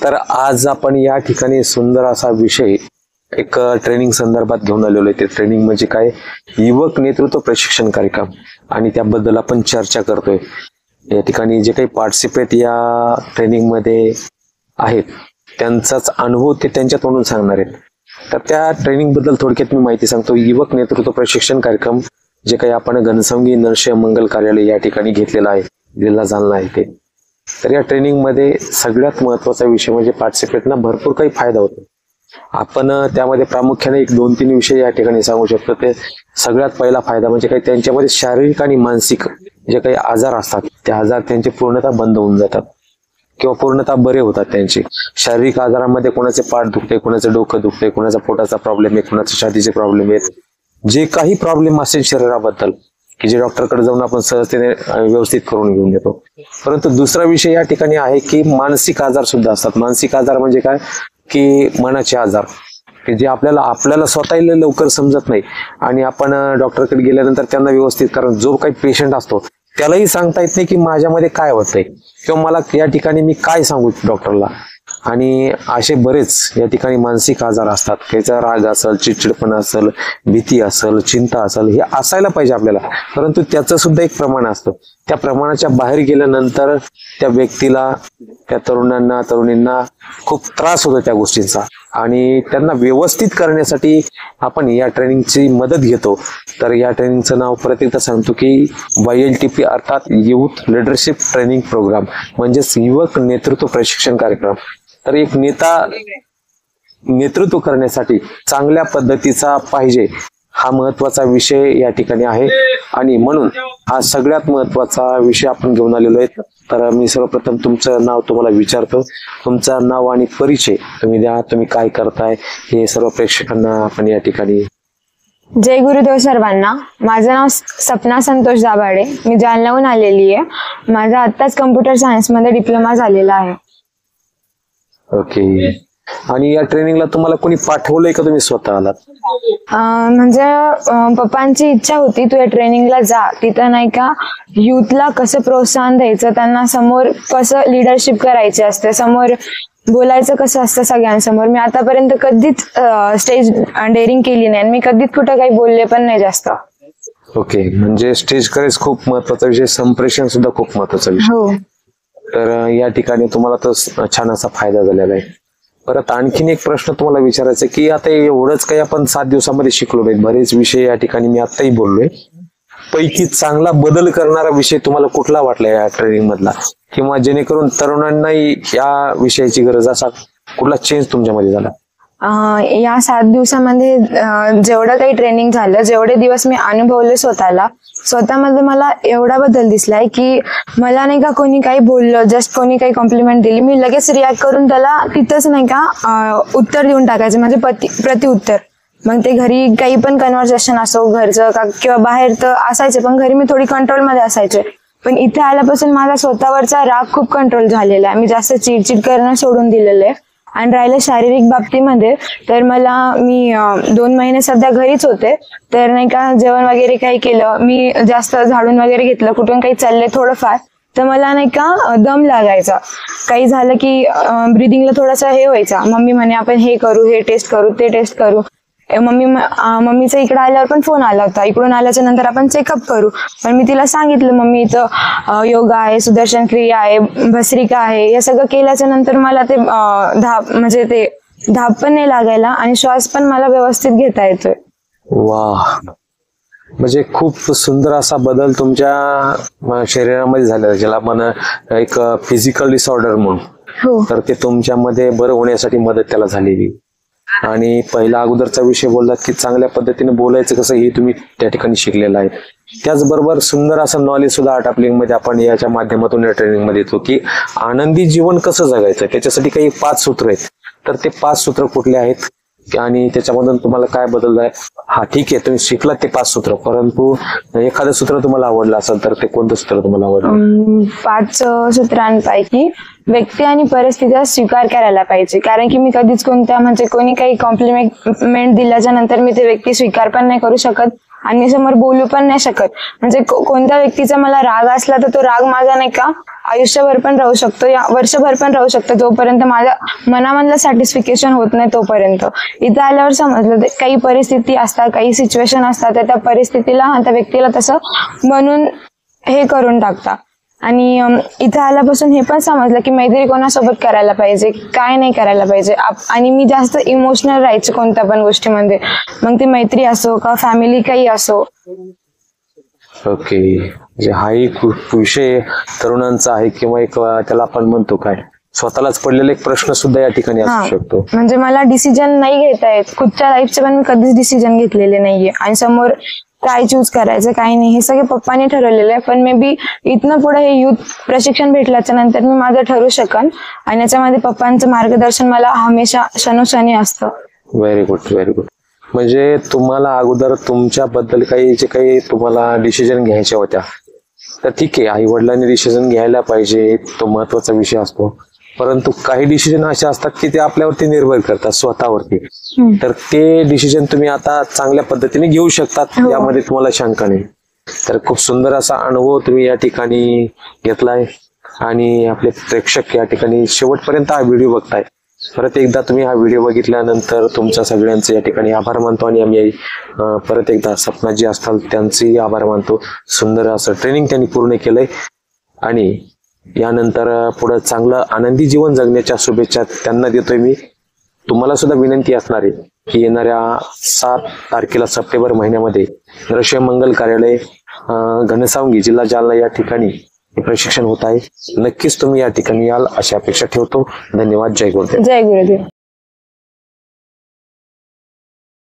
तर आज आपण या ठिकाणी सुंदर असा विषय एक ट्रेनिंग संदर्भात घेऊन आलेलो आहे. ते ट्रेनिंग म्हणजे काय, युवक नेतृत्व प्रशिक्षण कार्यक्रम, आणि त्याबद्दल आपण चर्चा करतोय. या ठिकाणी जे काही पार्टिसिपेट या ट्रेनिंग मध्ये आहेत त्यांचाच अनुभव ते त्यांच्या तोंडून सांगणार आहेत. तर त्या ट्रेनिंग बद्दल थोडक्यात मी माहिती सांगतो. युवक नेतृत्व प्रशिक्षण कार्यक्रम जे काही आपण घनसंगी नरसिंह मंगल कार्यालय या ठिकाणी घेतलेला आहे, जिल्हा जालना आहे ते. तर या ट्रेनिंग मध्ये सगळ्यात महत्वाचा विषय म्हणजे पार्टिसिपेटना भरपूर काही फायदा होतो. आपण त्यामध्ये प्रामुख्याने एक 2-3 विषय या ठिकाणी सांगू शकतो. ते सगळ्यात पहिला फायदा म्हणजे काही त्यांच्यामध्ये शारीरिक आणि मानसिक जे काही आजार असतात ते आजार त्यांचे पूर्णतः बंद होऊन जातात किंवा पूर्णतः बरे होतात. त्यांचे शारीरिक आजारामध्ये कोणाचे पाठ दुखते, कोणाचं डोकं दुखते, कोणाचा पोटाचा प्रॉब्लेम आहे, कोणाचे छातीचे प्रॉब्लेम आहेत. जे काही प्रॉब्लेम असेल शरीराबद्दल की जे डॉक्टरकडे जाऊन आपण सहजतेने व्यवस्थित करून घेऊन येतो. परंतु दुसरा विषय या ठिकाणी आहे की मानसिक आजार सुद्धा असतात. मानसिक आजार म्हणजे काय की मनाचे आजार की जे आपल्याला स्वतःला लवकर समजत नाही आणि आपण डॉक्टरकडे गेल्यानंतर त्यांना व्यवस्थित, कारण जो काही पेशंट असतो त्यालाही सांगता येत नाही की माझ्यामध्ये काय होतंय किंवा मला या ठिकाणी मी काय सांगू डॉक्टरला. आणि असे बरेच या ठिकाणी मानसिक आजार असतात. त्याचा राग असेल, चिडचिडपणा असेल, भीती असेल, चिंता असेल, हे असायला पाहिजे आपल्याला. परंतु त्याचं सुद्धा एक प्रमाण असतं. त्या प्रमाणाच्या बाहेर गेल्यानंतर त्या व्यक्तीला, त्या तरुणींना खूप त्रास होतो त्या गोष्टींचा. आणि त्यांना व्यवस्थित करण्यासाठी आपण या ट्रेनिंगची मदत घेतो. तर या ट्रेनिंगचं नाव परत एकदा सांगतो की YLTP अर्थात युथ लिडरशिप ट्रेनिंग प्रोग्राम, म्हणजेच युवक नेतृत्व प्रशिक्षण कार्यक्रम. तर एक नेता नेतृत्व करण्यासाठी चांगल्या पद्धतीचा पाहिजे, हा महत्वाचा विषय या ठिकाणी आहे. आणि म्हणून हा सगळ्यात महत्वाचा विषय आपण घेऊन आलेलो आहे. तर मी सर्वप्रथम तुमचं नाव तुम्हाला विचारतो. तुमचं नाव आणि परिचय तुम्ही द्या. तुम्ही काय करताय हे सर्व प्रेक्षकांना आपण या ठिकाणी. जय गुरुदेव सर्वांना. माझं नाव सपना संतोष दाभाडे. मी जालन्याहून आलेली आहे. माझा आत्ताच कम्प्युटर सायन्स मध्ये डिप्लोमा झालेला आहे. ओके. आणि या ट्रेनिंगला तुम्हाला कोणी पाठवलंय का तुम्ही स्वतः आलात? म्हणजे पप्पांची इच्छा होती तू या ट्रेनिंगला जा, तिथं नाही का युथला कसं प्रोत्साहन द्यायचं, त्यांना समोर कसं लिडरशिप करायची असते, समोर बोलायचं कसं असतं सगळ्यांसमोर. मी आतापर्यंत कधीच स्टेज डेअरिंग केली नाही. मी कधीच कुठं काही बोलले पण नाही जास्त. ओके. म्हणजे स्टेज करेज खूप महत्वाचा विषय, संप्रेषण सुद्धा खूप महत्वाचा विषय. हो. तर या ठिकाणी तुम्हाला तर छान असा फायदा झालेला आहे. परत आणखीन एक प्रश्न तुम्हाला विचारायचा की आता एवढंच काही आपण 7 दिवसामध्ये शिकलो नाही, बरेच विषय या ठिकाणी मी आताही बोललोय. पैकी चांगला बदल करणारा विषय तुम्हाला कुठला वाटला या ट्रेनिंग मधला, किंवा जेणेकरून तरुणांनाही या विषयाची गरज, असा कुठला चेंज तुमच्यामध्ये झाला? या 7 दिवसामध्ये जेवढं काही ट्रेनिंग झालं, जेवढे दिवस मी अनुभवले स्वतःमध्ये मला एवढा बदल दिसलाय की मला नाही का कोणी काही बोललं, जस्ट कोणी काही कॉम्प्लिमेंट दिली, मी लगेच रिॲक्ट करून त्याला तिथंच नाही का उत्तर देऊन टाकायचं, म्हणजे प्रतिउत्तर. मग ते घरी काही पण कन्व्हर्सेशन असो, घरचं का किंवा बाहेर तर असायचे, पण घरी मी थोडी कंट्रोलमध्ये असायचे. पण इथे आल्यापासून माझा स्वतःवरचा राग खूप कंट्रोल झालेला आहे. मी जास्त चिडचिड करणं सोडून दिलेलं आहे. आणि राहिलं शारीरिक बाबतीमध्ये तर मी 2 महिने सध्या घरीच होते. तर नाही का जेवण वगैरे काही केलं, मी जास्त झाडून वगैरे घेतलं, कुठून काही चालले थोडंफार, तर मला नाही का दम लागायचा. काही झालं की ब्रिदिंगला थोडासा हे व्हायचा. मम्मी म्हणे आपण हे करू, हे टेस्ट करू, ते टेस्ट करू. मम्मीचा इकडे आल्यावर पण फोन आला होता, इकडून आल्याच्या नंतर आपण चेकअप करू. पण मी तिला सांगितलं मम्मी इथं योगा आहे, सुदर्शन क्रिया आहे, भस्त्रिका आहे, हे सगळं केल्याच्या नंतर मला ते धाप पण नाही लागायला आणि श्वास पण मला व्यवस्थित घेता येतोय. वाह, म्हणजे खूप सुंदर असा बदल तुमच्या शरीरामध्ये झालेला, ज्याला आपण एक फिजिकल डिसऑर्डर म्हणून. हो. तर ते तुमच्यामध्ये बरं होण्यासाठी मदत त्याला झालेली. आणि पहिला अगोदरचा विषय बोललात की चांगल्या पद्धतीने बोलायचं कसं, हे तुम्ही त्या ठिकाणी शिकलेलं आहे. त्याचबरोबर सुंदर असं नॉलेज सुद्धा आर्ट मध्ये आपण याच्या माध्यमातून या ट्रेनिंग मध्ये येतो की आनंदी जीवन कसं जगायचं. त्याच्यासाठी काही 5 सूत्र आहेत. तर ते 5 सूत्र कुठले आहेत आणि त्याच्यामधून तुम्हाला काय बदल आहे? हा ठीक आहे, तुम्ही शिकलात ते 5 सूत्र, परंतु एखादं सूत्र तुम्हाला आवडलं असेल तर ते कोणतं सूत्र तुम्हाला आवडलं? 5 सूत्रांपैकी व्यक्ती आणि परिस्थितीचा स्वीकार करायला पाहिजे. कारण की मी कधीच कोणी काही कॉम्प्लिमेंट दिल्याच्या नंतर मी ते व्यक्ती स्वीकार पण नाही करू शकत आणि समोर बोलू पण नाही शकत. म्हणजे कोणत्या व्यक्तीचा मला राग असला तर तो राग माझा नाही का आयुष्यभर पण राहू शकतो, या वर्षभर पण राहू शकतो, जोपर्यंत माझ्या मनामधलं सॅटिस्फिकेशन होत नाही तोपर्यंत. इथं आल्यावर समजलं ते काही परिस्थिती असतात, काही सिच्युएशन असतात, त्या परिस्थितीला त्या व्यक्तीला तसं बनून हे करून टाकता. आणि इथं आल्यापासून हे पण समजलं की मैत्री कोणासोबत करायला पाहिजे, काय नाही करायला पाहिजे. आणि मी जास्त इमोशनल राहायचे कोणत्या पण गोष्टीमध्ये, मग ती मैत्री असो का फॅमिली काही असो. ओके, म्हणजे हाही खूप विषय तरुणांचा आहे किंवा एक त्याला आपण म्हणतो काय स्वतःलाच पडलेला एक प्रश्न सुद्धा या ठिकाणी असू शकतो. म्हणजे मला डिसिजन नाही घेता येत खुदच्या लाईफचे, पण मी कधीच डिसिजन घेतलेले नाहीये. आणि समोर काय चूज करायचं काय नाही हे सगळे पप्पाने ठरवलेलं आहे. पण मे बी इथनं पुढे हे युथ प्रशिक्षण भेटल्याच्या नंतर मी माझं ठरू शकन, आणि याच्यामध्ये पप्पांचं मार्गदर्शन मला हमेशा क्षणोक्षणी असतं. Very good, very good. म्हणजे तुम्हाला अगोदर तुमच्याबद्दल काही तुम्हाला डिसिजन घ्यायच्या होत्या, तर ठीक आहे, आई वडिलांनी डिसिजन घ्यायला पाहिजे, तो महत्वाचा विषय असतो. परंतु काही डिसिजन असे असतात की ते आपल्यावरती निर्भर करतात, स्वतःवरती. तर ते डिसिजन तुम्ही आता चांगल्या पद्धतीने घेऊ शकतात, यामध्ये तुम्हाला शंका नाही. तर खूप सुंदर असा अनुभव तुम्ही या ठिकाणी घेतलाय, आणि आपले प्रेक्षक या ठिकाणी शेवटपर्यंत हा व्हिडिओ बघताय. परत एकदा तुम्ही हा व्हिडिओ बघितल्यानंतर तुमच्या सगळ्यांचे या ठिकाणी आभार मानतो, आणि आम्ही परत एकदा सपना जी असतात त्यांचेही आभार मानतो. सुंदर असं ट्रेनिंग त्यांनी पूर्ण केलंय, आणि यानंतर पुढे चांगलं आनंदी जीवन जगण्याच्या शुभेच्छा त्यांना देतोय मी. तुम्हाला सुद्धा विनंती असणार आहे की येणाऱ्या 7 तारखेला सप्टेंबर महिन्यामध्ये नरशिंह मंगल कार्यालय घनसावंगी जिल्हा जालना या ठिकाणी हे प्रशिक्षण होत आहे. नक्कीच तुम्ही या ठिकाणी याल अशी अपेक्षा ठेवतो. धन्यवाद. जय गुरुदेव. जय गुरुदेव.